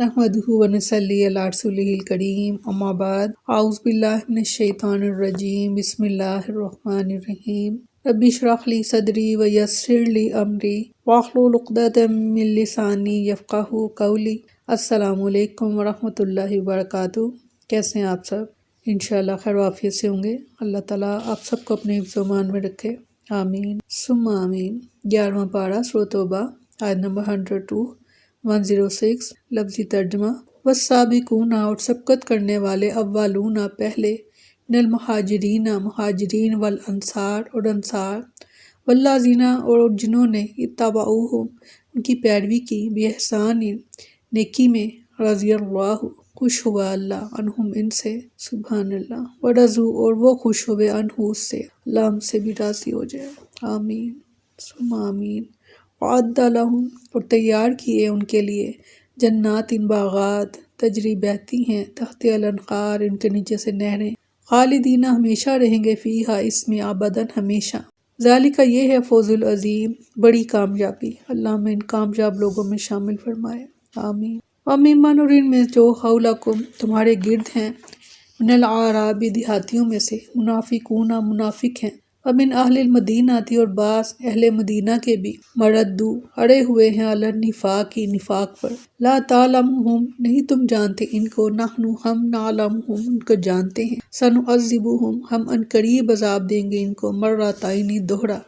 نحمدہ ونصلی علی رسولہ الکریم اما بعد اعوذ باللہ من الشیطان الرجیم بسم اللہ الرحمن الرحیم رب اشرح لی صدری ویسر لی امری واحلل عقدۃ من لسانی یفقہوا قولی۔ السلام علیکم ورحمۃ اللہ وبرکاتہ۔ کیسے ہیں آپ سب؟ انشاءاللہ خیر و عافیت سے ہوں گے۔ اللہ تعالیٰ آپ سب کو اپنے حفظ و امان میں رکھے، آمین ثم آمین۔ 11واں پارہ سورۃ توبہ، آیت نمبر 106۔ لفظی ترجمہ: والسابقون، اور سبقت کرنے والے، اولون پہلے، من المہاجرین مہاجرین، والانصار اور انصار، والذین اور جنہوں نے، اتبعوہم ان کی پیروی کی، بإحسان نیکی میں، رضی اللہ خوش ہوا اللہ، عنہم ان سے، سبحان اللہ، ورضوا اور وہ خوش ہوئے، عنہ اس سے، اللہ ہم سے بھی راضی ہو جائے، آمین ثم آمین۔ وعد لہم اور تیار کیے ان کے لیے، جنات باغات، تجری بہتی ہیں، تحت الانہار ان کے نیچے سے نہریں، خالدین ہمیشہ رہیں گے، فیہا اس میں، ابداً ہمیشہ، ذالک یہ ہے فوز العظیم بڑی کامیابی، اللہ ہمیں ان کامیاب لوگوں میں شامل فرمائے، آمین۔ وممن اور ان میں جو حولکم تمہارے گرد ہیں، من الاعراب دیہاتیوں میں سے، منافقون منافق ہیں، ومن اہل المدینہ اور بعض اہل مدینہ کے بھی، مردو اڑے ہوئے ہیں، علی النفاق نفاق پر، لا تعلمہم نہیں تم جانتے ان کو، نحن ہم، نعلمہم ان کو جانتے ہیں، سنعذبہم ہم ان قریب عذاب دیں گے ان کو، مرتين دوہرا،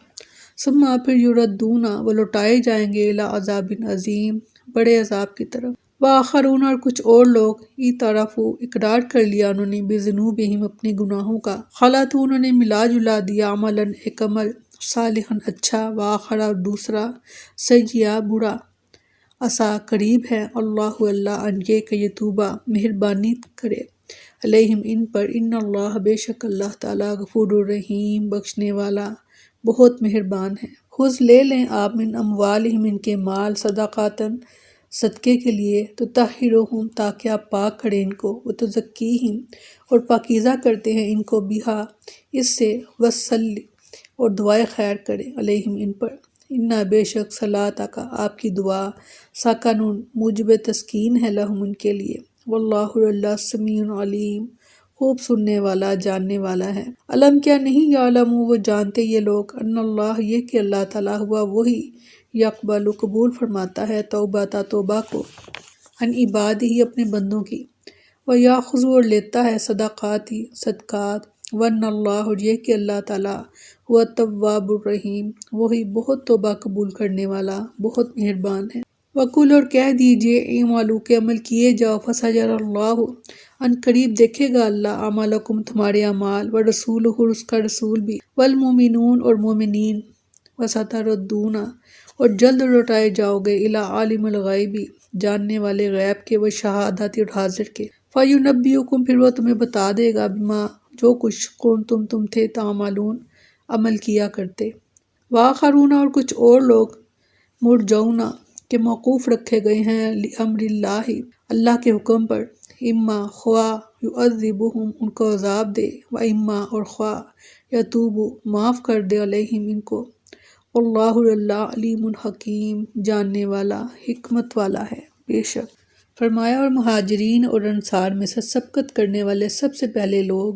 ثم پھر یردون وہ لوٹائے جائیں گے، الی عذاب عظیم بڑے عذاب کی طرف، وآخرون اور کچھ اور لوگ، اعترفوا اقرار کر لیا انہوں نے، بذنوبہم اپنے گناہوں کا، خلطوا انہوں نے ملا جلا دیا، عملا ایک عمل، صالحا اچھا، وآخر اور دوسرا، سیئا برا، عسیٰ قریب ہے، اللہ ان یہ کہ یتوبہ مہربانی کرے، علیہم ان پر، ان اللہ بے شک اللہ تعالیٰ، غفور الرحیم بخشنے والا بہت مہربان ہے۔ خذ لے لیں آپ، من اموالہم ان کے مال، صدقاتن صدقے کے لیے، تطہرہم تاکہ آپ پاک کریں ان کو، وتزکیہم اور پاکیزہ کرتے ہیں ان کو، بہا اس سے، وصلی اور دعائے خیر کریں، علیہم ان پر، انا بے شک صلاتک آپ کی دعا، سکن موجب تسکین ہے، لہم ان کے لیے، واللہ اللہ سمیع علیم خوب سننے والا جاننے والا ہے۔ علم کیا نہیں، یعلم وہ جانتے یہ لوگ، ان اللہ یہ کہ اللہ تعالیٰ ہوا وہی، یقبل قبول فرماتا ہے، توبہ کو، عن عبادہ اپنے بندوں کی، ویاخذ اور لیتا ہے، صدقات، وان اللہ اور یہ کہ اللہ تعالیٰ، هو التواب الرحیم وہی بہت توبہ قبول کرنے والا بہت مہربان ہے۔ وقل اور کہہ دیجئے، اعملوا کہ عمل کیے جاؤ، فسیرى اللہ ان قریب دیکھے گا اللہ، اعمالکم تمہارے اعمال، ورسولہ اور اس کا رسول بھی، والمؤمنون اور مومنین، وستردون اور جلد لوٹائے جاؤ گے، الی عالم الغیب جاننے والے غیب کے، والشہادۃ اور حاضر کے، فینبئکم پھر وہ تمہیں بتا دے گا، بما جو کچھ، کنتم تم تھے، تعملون عمل کیا کرتے، وآخرون اور کچھ اور لوگ، مرجون کہ موقوف رکھے گئے ہیں، لامر اللہ اللہ کے حکم پر، اما خواہ یعذبہم ان کو عذاب دے، و اما اور خواہ یتوب معاف کر دے، علیہم ان کو، اللہ اللہ علیم حکیم جاننے والا حکمت والا ہے۔ بے شک فرمایا، اور مہاجرین اور انصار میں سے سبقت کرنے والے سب سے پہلے لوگ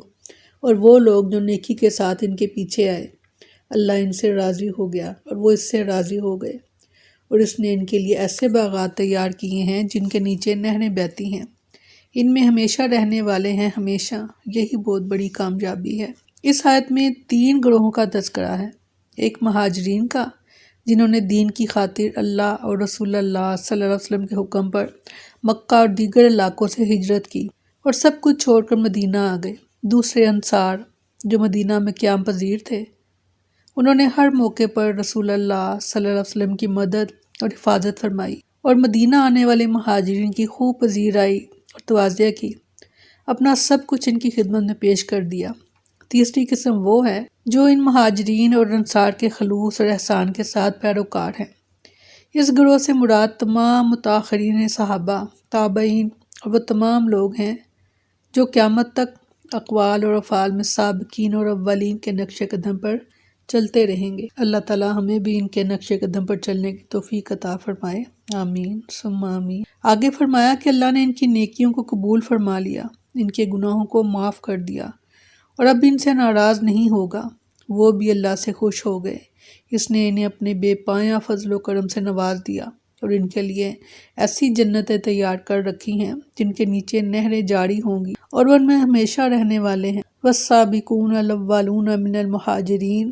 اور وہ لوگ جو نیکی کے ساتھ ان کے پیچھے آئے، اللہ ان سے راضی ہو گیا اور وہ اس سے راضی ہو گئے، اور اس نے ان کے لیے ایسے باغات تیار کیے ہیں جن کے نیچے نہریں بہتی ہیں، ان میں ہمیشہ رہنے والے ہیں ہمیشہ، یہی بہت بڑی کامیابی ہے۔ اس آیت میں 3 گروہوں کا تذکرہ ہے، ایک مہاجرین کا جنہوں نے دین کی خاطر اللہ اور رسول اللہ صلی اللہ علیہ وسلم کے حکم پر مکہ اور دیگر علاقوں سے ہجرت کی اور سب کچھ چھوڑ کر مدینہ آ گئے۔ دوسرے انصار جو مدینہ میں قیام پذیر تھے، انہوں نے ہر موقع پر رسول اللہ صلی اللہ علیہ وسلم کی مدد اور حفاظت فرمائی اور مدینہ آنے والے مہاجرین کی خوب پذیرائی اور توازیہ کی، اپنا سب کچھ ان کی خدمت میں پیش کر دیا۔ تیسری قسم وہ ہے جو ان مہاجرین اور انصار کے خلوص اور احسان کے ساتھ پیروکار ہیں۔ اس گروہ سے مراد تمام متاخرین صحابہ، تابعین اور وہ تمام لوگ ہیں جو قیامت تک اقوال اور افعال میں سابقین اور اولین کے نقش قدم پر چلتے رہیں گے۔ اللہ تعالیٰ ہمیں بھی ان کے نقش قدم پر چلنے کی توفیق عطا فرمائے، آمین ثم آمین۔ آگے فرمایا کہ اللہ نے ان کی نیکیوں کو قبول فرما لیا، ان کے گناہوں کو معاف کر دیا اور اب ان سے ناراض نہیں ہوگا۔ وہ بھی اللہ سے خوش ہو گئے، اس نے انہیں اپنے بے پایاں فضل و کرم سے نواز دیا اور ان کے لیے ایسی جنتیں تیار کر رکھی ہیں جن کے نیچے نہریں جاری ہوں گی اور وہ ان میں ہمیشہ رہنے والے ہیں۔ والسابقون الاولون من المہاجرین،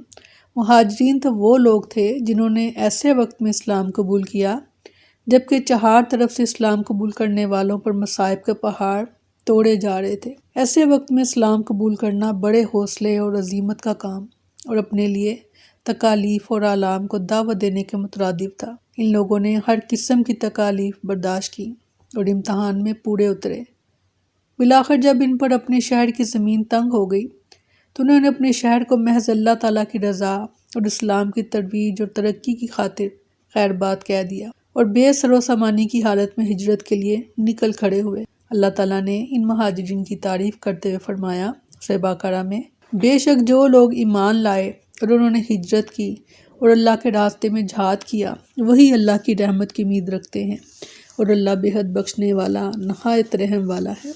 مہاجرین تو وہ لوگ تھے جنہوں نے ایسے وقت میں اسلام قبول کیا جبکہ چہار طرف سے اسلام قبول کرنے والوں پر مصائب کے پہاڑ توڑے جا رہے تھے۔ ایسے وقت میں اسلام قبول کرنا بڑے حوصلے اور عزیمت کا کام اور اپنے لیے تکالیف اور آلام کو دعوت دینے کے مترادف تھا۔ ان لوگوں نے ہر قسم کی تکالیف برداشت کی اور امتحان میں پورے اترے۔ بالآخر جب ان پر اپنے شہر کی زمین تنگ ہو گئی تو انہوں نے اپنے شہر کو محض اللہ تعالیٰ کی رضا اور اسلام کی ترویج اور ترقی کی خاطر خیر بات کہہ دیا اور بے سر و سامانی کی حالت میں ہجرت کے لیے نکل کھڑے ہوئے۔ اللہ تعالیٰ نے ان مہاجرین کی تعریف کرتے ہوئے فرمایا سورہ بقرہ میں، بے شک جو لوگ ایمان لائے اور انہوں نے ہجرت کی اور اللہ کے راستے میں جہاد کیا وہی اللہ کی رحمت کی امید رکھتے ہیں اور اللہ بے حد بخشنے والا نہایت رحم والا ہے۔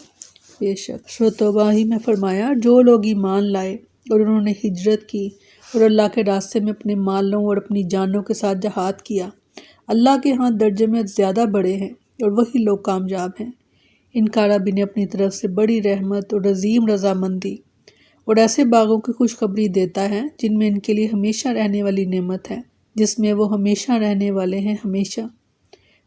بے شک سورۃ توبہ ہی میں فرمایا، جو لوگ ایمان لائے اور انہوں نے ہجرت کی اور اللہ کے راستے میں اپنے مالوں اور اپنی جانوں کے ساتھ جہاد کیا، اللہ کے ہاں درجے میں زیادہ بڑے ہیں اور وہی لوگ کامیاب ہیں۔ ان کارابی نے اپنی طرف سے بڑی رحمت اور عظیم رضامندی اور ایسے باغوں کی خوشخبری دیتا ہے جن میں ان کے لیے ہمیشہ رہنے والی نعمت ہے، جس میں وہ ہمیشہ رہنے والے ہیں ہمیشہ۔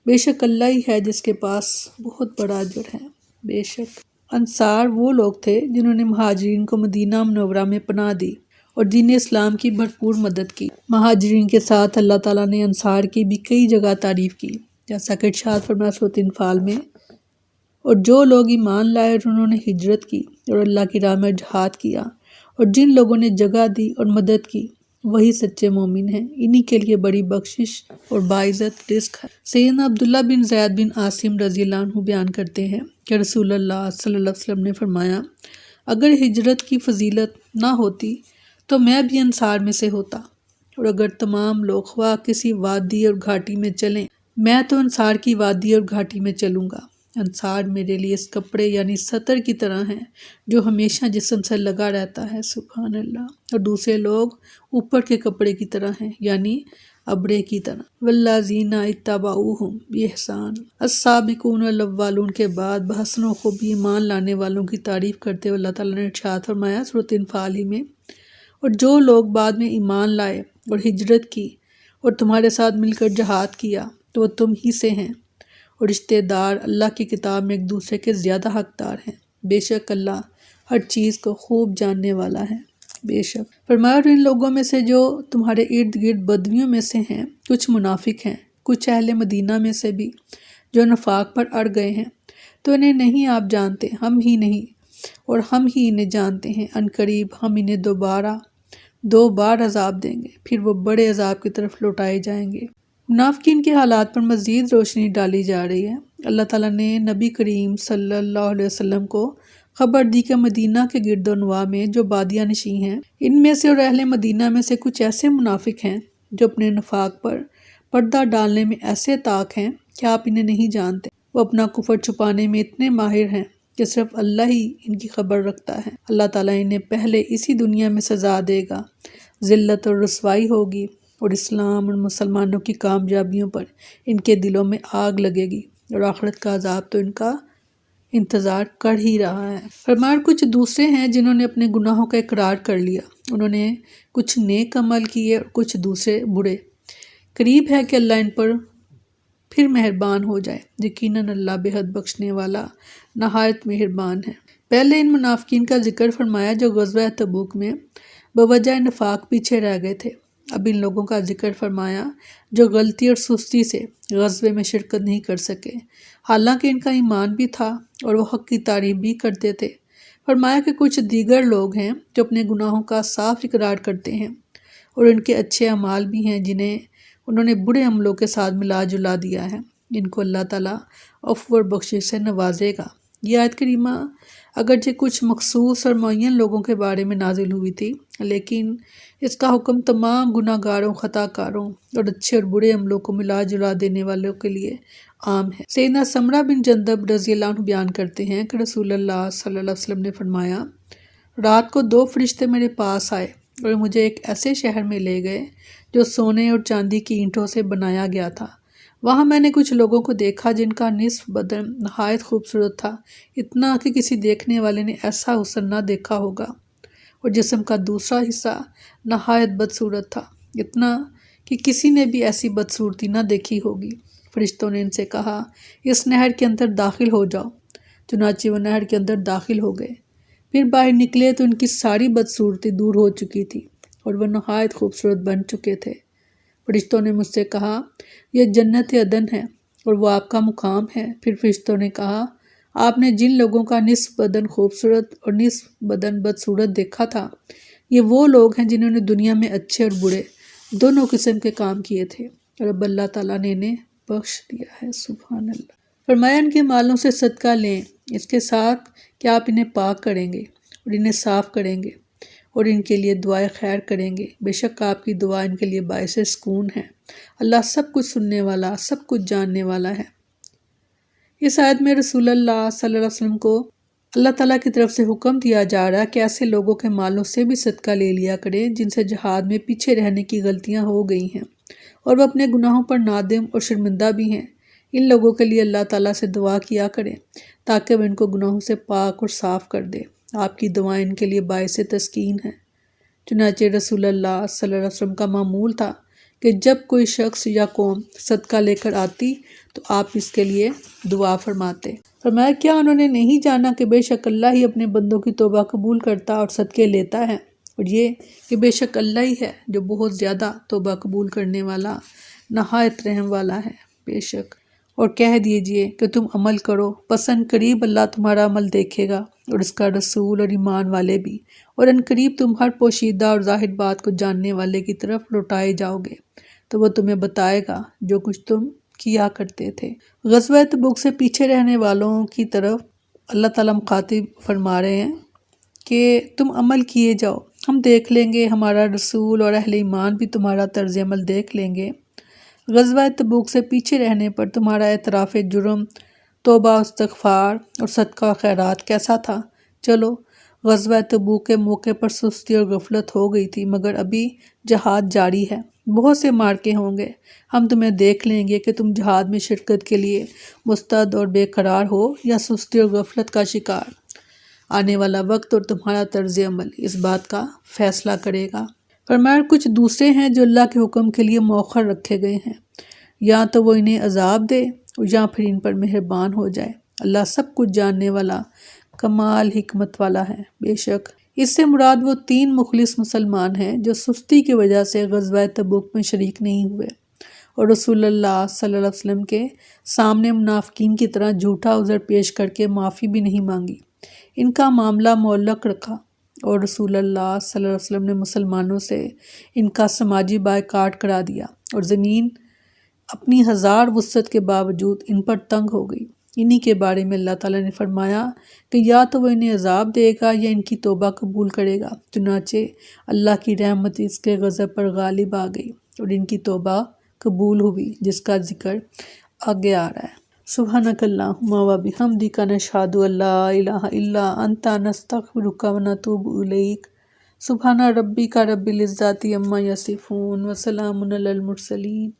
بے شک اللہ ہی ہے جس کے پاس بہت بڑا اجر ہے۔ بے شک انصار وہ لوگ تھے جنہوں نے مہاجرین کو مدینہ منورہ میں پناہ دی اور دین اسلام کی بھرپور مدد کی۔ مہاجرین کے ساتھ اللہ تعالیٰ نے انصار کی بھی کئی جگہ تعریف کی، جیسا کہ ارشاد فرمایا سورۃ انفال میں، اور جو لوگ ایمان لائے اور انہوں نے ہجرت کی اور اللہ کی راہ میں جہاد کیا اور جن لوگوں نے جگہ دی اور مدد کی وہی سچے مومن ہیں، انہی کے لیے بڑی بخشش اور باعزت رزق ہے۔ سیدنا عبداللہ بن زید بن عاصم رضی اللہ عنہ بیان کرتے ہیں کہ رسول اللہ صلی اللہ علیہ وسلم نے فرمایا، اگر ہجرت کی فضیلت نہ ہوتی تو میں بھی انصار میں سے ہوتا، اور اگر تمام لوگ خواہ کسی وادی اور گھاٹی میں چلیں میں تو انصار کی وادی اور گھاٹی میں چلوں گا۔ انصار میرے لیے اس کپڑے یعنی ستر کی طرح ہیں جو ہمیشہ جسم سے لگا رہتا ہے، سبحان اللہ، اور دوسرے لوگ اوپر کے کپڑے کی طرح ہیں یعنی ابرے کی طرح۔ والذین اتبعوہم بإحسان، السابقون الاولون کے بعد بحسن و خوبی ایمان لانے والوں کی تعریف کرتے ہوئے اللہ تعالیٰ نے ارشاد فرمایا سورۃ انفال ہی میں، اور جو لوگ بعد میں ایمان لائے اور ہجرت کی اور تمہارے ساتھ مل کر جہاد کیا تو وہ تم ہی سے ہیں، اور رشتہ دار اللہ کی کتاب میں ایک دوسرے کے زیادہ حقدار ہیں، بے شک اللہ ہر چیز کو خوب جاننے والا ہے۔ بے شک فرمایا، اور ان لوگوں میں سے جو تمہارے ارد گرد بدویوں میں سے ہیں کچھ منافق ہیں، کچھ اہل مدینہ میں سے بھی جو نفاق پر اڑ گئے ہیں، تو انہیں نہیں آپ جانتے، ہم ہی نہیں اور ہم ہی انہیں جانتے ہیں، ان قریب ہم انہیں دو بار عذاب دیں گے، پھر وہ بڑے عذاب کی طرف لوٹائے جائیں گے۔ منافقین کے حالات پر مزید روشنی ڈالی جا رہی ہے۔ اللہ تعالیٰ نے نبی کریم صلی اللہ علیہ وسلم کو خبر دی کہ مدینہ کے گرد و نواح میں جو بادیہ نشیں ہیں، ان میں سے اور اہل مدینہ میں سے کچھ ایسے منافق ہیں جو اپنے نفاق پر پردہ ڈالنے میں ایسے طاق ہیں کہ آپ انہیں نہیں جانتے۔ وہ اپنا کفر چھپانے میں اتنے ماہر ہیں کہ صرف اللہ ہی ان کی خبر رکھتا ہے۔ اللہ تعالیٰ انہیں پہلے اسی دنیا میں سزا دے گا، ذلت اور رسوائی ہوگی، اور اسلام اور مسلمانوں کی کامیابیوں پر ان کے دلوں میں آگ لگے گی، اور آخرت کا عذاب تو ان کا انتظار کر ہی رہا ہے۔ فرمایا، کچھ دوسرے ہیں جنہوں نے اپنے گناہوں کا اقرار کر لیا، انہوں نے کچھ نیک عمل کیے اور کچھ دوسرے برے۔ قریب ہے کہ اللہ ان پر پھر مہربان ہو جائے، یقیناً اللہ بے حد بخشنے والا نہایت مہربان ہے۔ پہلے ان منافقین کا ذکر فرمایا جو غزوہ تبوک میں بوجہ نفاق پیچھے رہ گئے تھے۔ اب ان لوگوں کا ذکر فرمایا جو غلطی اور سستی سے غزوے میں شرکت نہیں کر سکے، حالانکہ ان کا ایمان بھی تھا اور وہ حق کی تعریف بھی کرتے تھے۔ فرمایا کہ کچھ دیگر لوگ ہیں جو اپنے گناہوں کا صاف اقرار کرتے ہیں، اور ان کے اچھے اعمال بھی ہیں جنہیں انہوں نے برے عملوں کے ساتھ ملا جلا دیا ہے، جن کو اللہ تعالیٰ عفو اور بخشش سے نوازے گا۔ یہ آیت کریمہ اگرچہ کچھ مخصوص اور معین لوگوں کے بارے میں نازل ہوئی تھی، لیکن اس کا حکم تمام گناہ گاروں، خطا کاروں اور اچھے اور برے عملوں کو ملا جلا دینے والوں کے لیے عام ہے۔ سیدنا سمرہ بن جندب رضی اللہ عنہ بیان کرتے ہیں کہ رسول اللہ صلی اللہ علیہ وسلم نے فرمایا، رات کو 2 فرشتے میرے پاس آئے اور مجھے ایک ایسے شہر میں لے گئے جو سونے اور چاندی کی اینٹوں سے بنایا گیا تھا۔ وہاں میں نے کچھ لوگوں کو دیکھا جن کا نصف بدن نہایت خوبصورت تھا، اتنا کہ کسی دیکھنے والے نے ایسا حسن نہ دیکھا ہوگا، اور جسم کا دوسرا حصہ نہایت بدصورت تھا، اتنا کہ کسی نے بھی ایسی بدصورتی نہ دیکھی ہوگی۔ فرشتوں نے ان سے کہا، اس نہر کے اندر داخل ہو جاؤ۔ چنانچہ وہ نہر کے اندر داخل ہو گئے۔ پھر باہر نکلے تو ان کی ساری بدصورتی دور ہو چکی تھی اور وہ نہایت خوبصورت بن چکے تھے۔ فرشتوں نے مجھ سے کہا، یہ جنت عدن ہے اور وہ آپ کا مقام ہے۔ پھر فرشتوں نے کہا، آپ نے جن لوگوں کا نصف بدن خوبصورت اور نصف بدن بدصورت دیکھا تھا، یہ وہ لوگ ہیں جنہوں نے دنیا میں اچھے اور برے دونوں قسم کے کام کیے تھے، اور اب اللہ تعالیٰ نے انہیں بخش دیا ہے۔ سبحان اللہ۔ فرمایا، ان کے مالوں سے صدقہ لیں، اس کے ساتھ کہ آپ انہیں پاک کریں گے اور انہیں صاف کریں گے اور ان کے لیے دعائے خیر کریں گے۔ بے شک آپ کی دعا ان کے لیے باعث سکون ہے۔ اللہ سب کچھ سننے والا، سب کچھ جاننے والا ہے۔ اس آیت میں رسول اللہ صلی اللہ علیہ وسلم کو اللہ تعالیٰ کی طرف سے حکم دیا جا رہا ہے کہ ایسے لوگوں کے مالوں سے بھی صدقہ لے لیا کریں جن سے جہاد میں پیچھے رہنے کی غلطیاں ہو گئی ہیں اور وہ اپنے گناہوں پر نادم اور شرمندہ بھی ہیں۔ ان لوگوں کے لیے اللہ تعالیٰ سے دعا کیا کریں تاکہ وہ ان کو گناہوں سے پاک اور صاف کر دے۔ آپ کی دعائیں ان کے لیے باعث تسکین ہیں۔ چنانچہ رسول اللہ صلی اللہ علیہ وسلم کا معمول تھا کہ جب کوئی شخص یا قوم صدقہ لے کر آتی تو آپ اس کے لیے دعا فرماتے۔ فرمایا، کیا انہوں نے نہیں جانا کہ بے شک اللہ ہی اپنے بندوں کی توبہ قبول کرتا اور صدقے لیتا ہے، اور یہ کہ بے شک اللہ ہی ہے جو بہت زیادہ توبہ قبول کرنے والا، نہایت رحم والا ہے۔ بے شک، اور کہہ دیجئے کہ تم عمل کرو، پسند قریب اللہ تمہارا عمل دیکھے گا اور اس کا رسول اور ایمان والے بھی، اور ان قریب تم ہر پوشیدہ اور ظاہر بات کو جاننے والے کی طرف لوٹائے جاؤ گے، تو وہ تمہیں بتائے گا جو کچھ تم کیا کرتے تھے۔ غزوہ تبوک سے پیچھے رہنے والوں کی طرف اللہ تعالیٰ مخاطب فرما رہے ہیں کہ تم عمل کیے جاؤ، ہم دیکھ لیں گے، ہمارا رسول اور اہل ایمان بھی تمہارا طرز عمل دیکھ لیں گے۔ غزوہ تبوک سے پیچھے رہنے پر تمہارا اعتراف جرم، توبہ، استغفار اور صدقہ و خیرات کیسا تھا؟ چلو، غزوہ تبوک کے موقع پر سستی اور غفلت ہو گئی تھی، مگر ابھی جہاد جاری ہے، بہت سے مارکے ہوں گے، ہم تمہیں دیکھ لیں گے کہ تم جہاد میں شرکت کے لیے مستعد اور بے قرار ہو یا سستی اور غفلت کا شکار۔ آنے والا وقت اور تمہارا طرز عمل اس بات کا فیصلہ کرے گا۔ فرمایا، کچھ دوسرے ہیں جو اللہ کے حکم کے لیے مؤخر رکھے گئے ہیں، یا تو وہ انہیں عذاب دے یا پھر ان پر مہربان ہو جائے۔ اللہ سب کچھ جاننے والا، کمال حکمت والا ہے۔ بے شک اس سے مراد وہ 3 مخلص مسلمان ہیں جو سستی کی وجہ سے غزوہ تبوک میں شریک نہیں ہوئے اور رسول اللہ صلی اللہ علیہ وسلم کے سامنے منافقین کی طرح جھوٹا عذر پیش کر کے معافی بھی نہیں مانگی، ان کا معاملہ معلق رکھا، اور رسول اللہ صلی اللہ علیہ وسلم نے مسلمانوں سے ان کا سماجی بائیکاٹ کرا دیا، اور زمین اپنی 1000 وسعت کے باوجود ان پر تنگ ہو گئی۔ انہی کے بارے میں اللہ تعالیٰ نے فرمایا کہ یا تو وہ انہیں عذاب دے گا یا ان کی توبہ قبول کرے گا۔ چنانچہ اللہ کی رحمت اس کے غضب پر غالب آ گئی اور ان کی توبہ قبول ہوئی، جس کا ذکر آگے آ رہا ہے۔ سبحانک اللہم و بحمدک، نشہد ان لا الہ الا انت، نستغفرک و نتوب الیک۔ سبحان ربک رب العزۃ عما یصفون وسلام علی المرسلین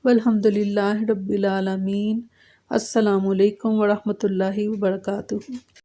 والحمد للہ رب العالمین۔ السلام علیکم ورحمۃ اللہ وبرکاتہ۔